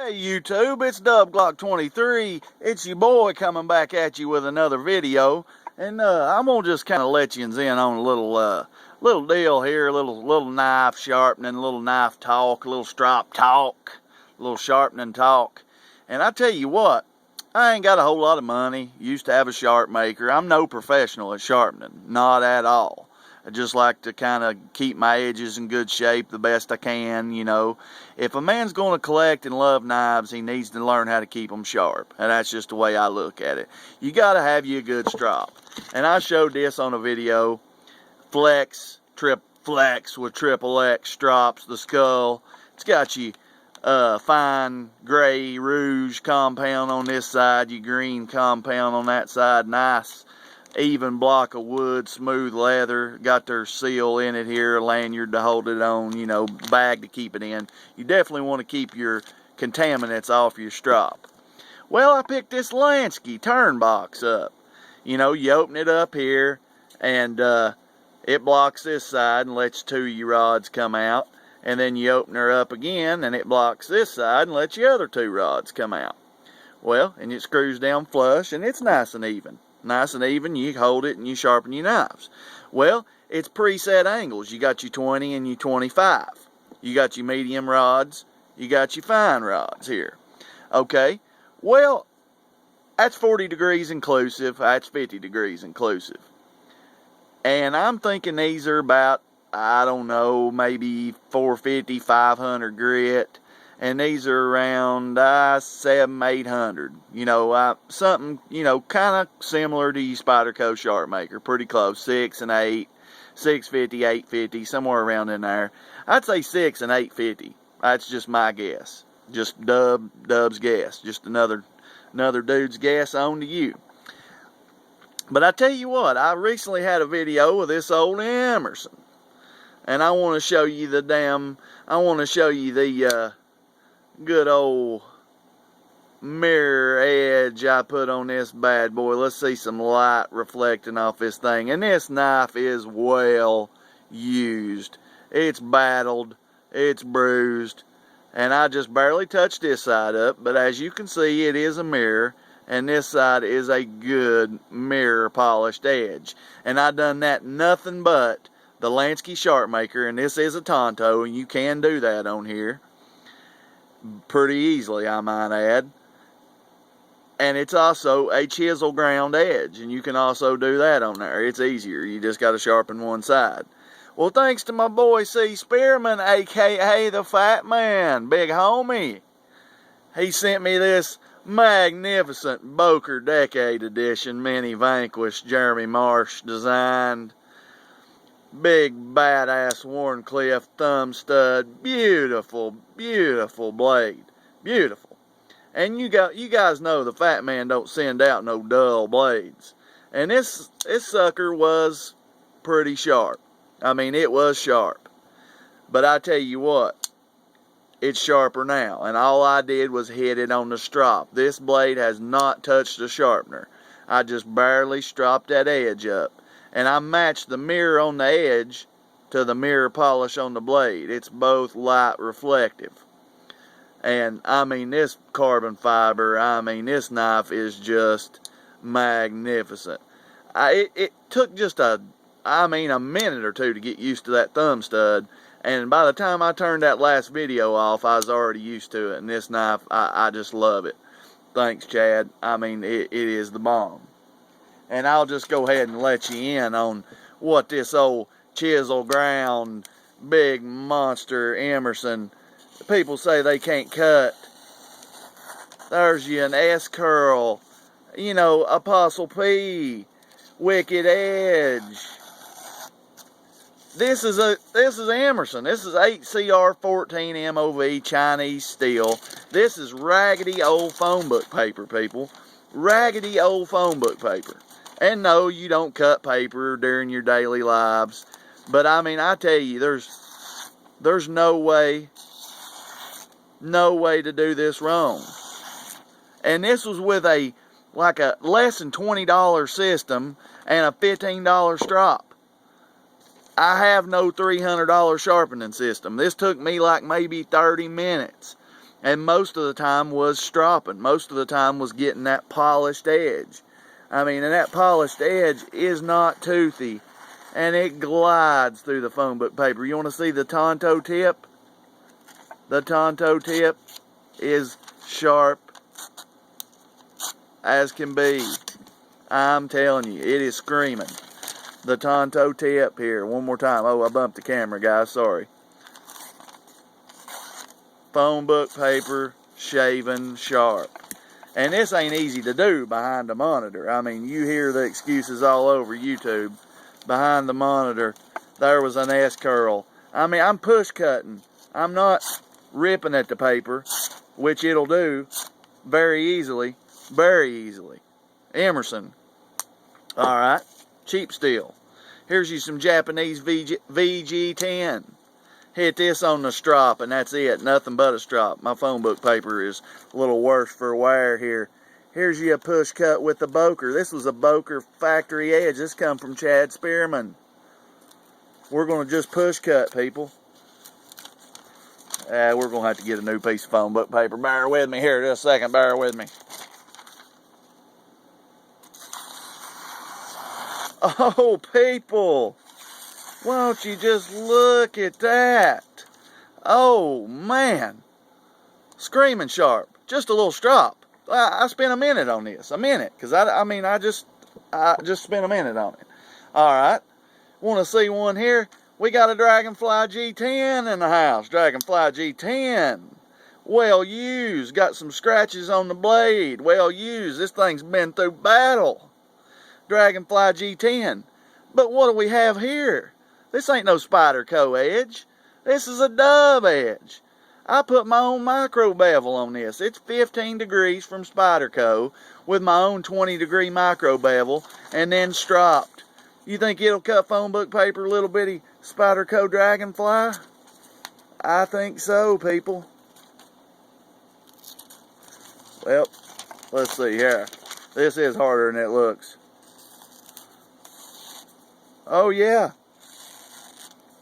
Hey YouTube, it's Dub Glock 23. It's your boy coming back at you with another video, and I'm gonna just kind of let you in on a little deal here, a little knife sharpening, a little knife talk, a little strop talk, a little sharpening talk. And I tell you what, I ain't got a whole lot of money. Used to have a sharp maker. I'm no professional at sharpening, not at all. I just like to kind of keep my edges in good shape the best I can, you know. If a man's going to collect and love knives, he needs to learn how to keep them sharp. And that's just the way I look at it. You got to have you a good strop. And I showed this on a video. Flex with triple X strops, the skull. It's got you fine gray rouge compound on this side, your green compound on that side. Nice even block of wood, smooth leather, got their seal in it here, a lanyard to hold it on, you know, bag to keep it in. You definitely want to keep your contaminants off your strop. Well, I picked this Lansky turn box up. You know, you open it up here, and it blocks this side and lets two of your rods come out. And then you open her up again, and it blocks this side and lets your other two rods come out. Well, and it screws down flush, and it's nice and even. Nice and even, you hold it and you sharpen your knives. Well, it's preset angles. You got your 20 and your 25. You got your medium rods. You got your fine rods here. Okay, well, that's 40 degrees inclusive. That's 50 degrees inclusive. And I'm thinking these are about, I don't know, maybe 450, 500 grit. And these are around 700, 800. You know, something, you know, kind of similar to your Spyderco Sharp Maker. Pretty close, 6 and 8, 650, 850, somewhere around in there. I'd say 6 and 850. That's just my guess. Just Dub's guess. Just another dude's guess on to you. But I tell you what, I recently had a video of this old Emerson. And I want to show you the good old mirror edge I put on this bad boy. Let's see some light reflecting off this thing. And this knife is well used. It's battled, it's bruised, and I just barely touched this side up. But as you can see, it is a mirror, and this side is a good mirror polished edge. And I done that nothing but the Lansky Sharp Maker, and this is a Tonto, and you can do that on here pretty easily, I might add. And it's also a chisel ground edge, and you can also do that on there. It's easier. You just got to sharpen one side. Well, thanks to my boy C. Spearman, aka the Fat Man, big homie. He sent me this magnificent Boker Decade Edition Mini Vanquish Jeremy Marsh designed. Big badass Warncliffe thumb stud, beautiful, beautiful blade, beautiful. And you guys know the Fat Man don't send out no dull blades. And this sucker was pretty sharp. I mean, it was sharp. But I tell you what, it's sharper now. And all I did was hit it on the strop. This blade has not touched the sharpener. I just barely stropped that edge up. And I matched the mirror on the edge to the mirror polish on the blade. It's both light reflective. And I mean, this carbon fiber, I mean, this knife is just magnificent. It took just a minute or two to get used to that thumb stud. And by the time I turned that last video off, I was already used to it. And this knife, I just love it. Thanks, Chad. I mean, it is the bomb. And I'll just go ahead and let you in on what this old chisel ground, big monster Emerson, people say they can't cut. There's you an S-curl, you know, Apostle P, Wicked Edge. This is Emerson. This is 8CR14 MOV Chinese steel. This is raggedy old phone book paper, people. Raggedy old phone book paper. And no, you don't cut paper during your daily lives. But I mean, I tell you, there's no way to do this wrong. And this was with a less than $20 system and a $15 strop. I have no $300 sharpening system. This took me like maybe 30 minutes. And most of the time was stropping. Most of the time was getting that polished edge. I mean, and that polished edge is not toothy. And it glides through the phone book paper. You want to see the Tonto tip? The Tonto tip is sharp as can be. I'm telling you, it is screaming. The Tonto tip here. One more time. Oh, I bumped the camera, guys. Sorry. Phone book paper, shaven, sharp. And this ain't easy to do behind the monitor. I mean, you hear the excuses all over YouTube. Behind the monitor, there was an S-curl. I mean, I'm push cutting. I'm not ripping at the paper, which it'll do very easily. Very easily. Emerson. Alright. Cheap steel. Here's you some Japanese VG10. Hit this on the strop and that's it. Nothing but a strop. My phone book paper is a little worse for wear here. Here's you a push cut with the Boker. This was a Boker factory edge. This come from Chad Spearman. We're going to just push cut, people. We're going to have to get a new piece of phone book paper. Bear with me here just a second. Bear with me. Oh, people. Why don't you just look at that? Oh, man. Screaming sharp. Just a little strop. I spent a minute on this. A minute. Because, I just spent a minute on it. Alright. Want to see one here? We got a Dragonfly G10 in the house. Dragonfly G10. Well used. Got some scratches on the blade. Well used. This thing's been through battle. Dragonfly G10. But what do we have here? This ain't no Spyderco edge. This is a dub edge. I put my own micro bevel on this. It's 15 degrees from Spyderco with my own 20-degree micro bevel and then stropped. You think it'll cut phone book paper, little bitty Spyderco Dragonfly? I think so, people. Well, let's see here. This is harder than it looks. Oh, yeah.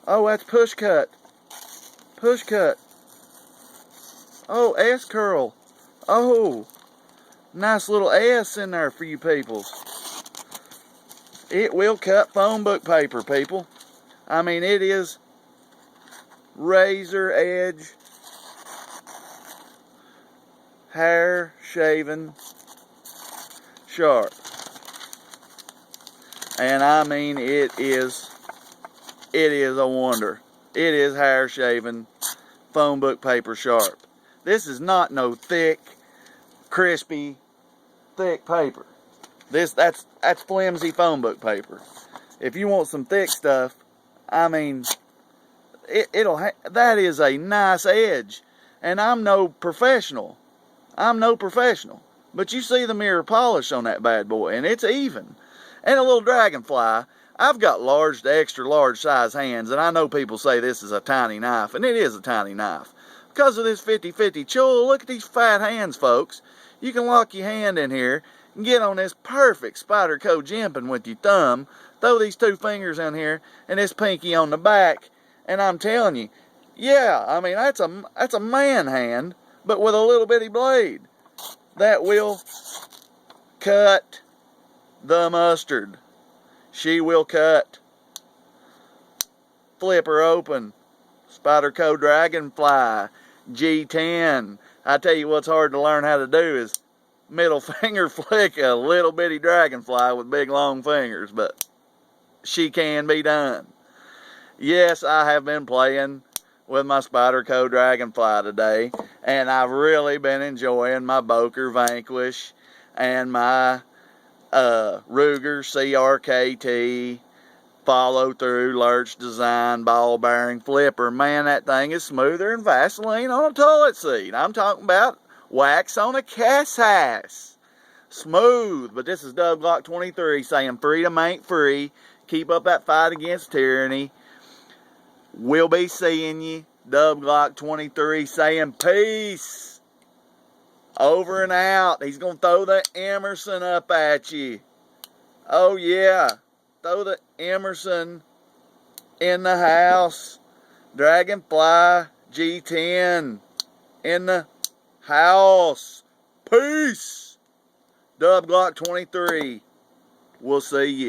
Oh, that's push cut. Push cut. Oh, S-curl. Oh, nice little S in there for you peoples. It will cut phone book paper, people. I mean, it is razor edge, hair shaven, sharp. And I mean, it is a wonder. It is hair shaven, phone book paper sharp. This is not no thick, crispy, thick paper. That's flimsy phone book paper. If you want some thick stuff, I mean, that is a nice edge. And I'm no professional. But you see the mirror polish on that bad boy, and it's even. And a little Dragonfly. I've got large to extra large size hands, and I know people say this is a tiny knife, and it is a tiny knife. Because of this 50-50 choil, look at these fat hands, folks. You can lock your hand in here and get on this perfect Spyderco jimping with your thumb, throw these two fingers in here, and this pinky on the back, and I'm telling you, yeah, I mean, that's a man hand, but with a little bitty blade. That will cut the mustard. She will cut. Flip her open. Spyderco Dragonfly G10. I tell you what's hard to learn how to do is middle finger flick a little bitty dragonfly with big long fingers, but she can be done. Yes, I have been playing with my Spyderco Dragonfly today, and I've really been enjoying my Boker Vanquish and my Ruger CRKT follow through lurch design ball bearing flipper. Man, that thing is smoother than Vaseline on a toilet seat. I'm talking about wax on a cat's ass. Smooth. But this is Dub Glock 23 saying freedom ain't free. Keep up that fight against tyranny. We'll be seeing you. Dub Glock 23 saying peace. Over and out. He's going to throw the Emerson up at you. Oh yeah. Throw the Emerson in the house. Dragonfly G10 in the house. Peace. Dub Glock 23. We'll see you.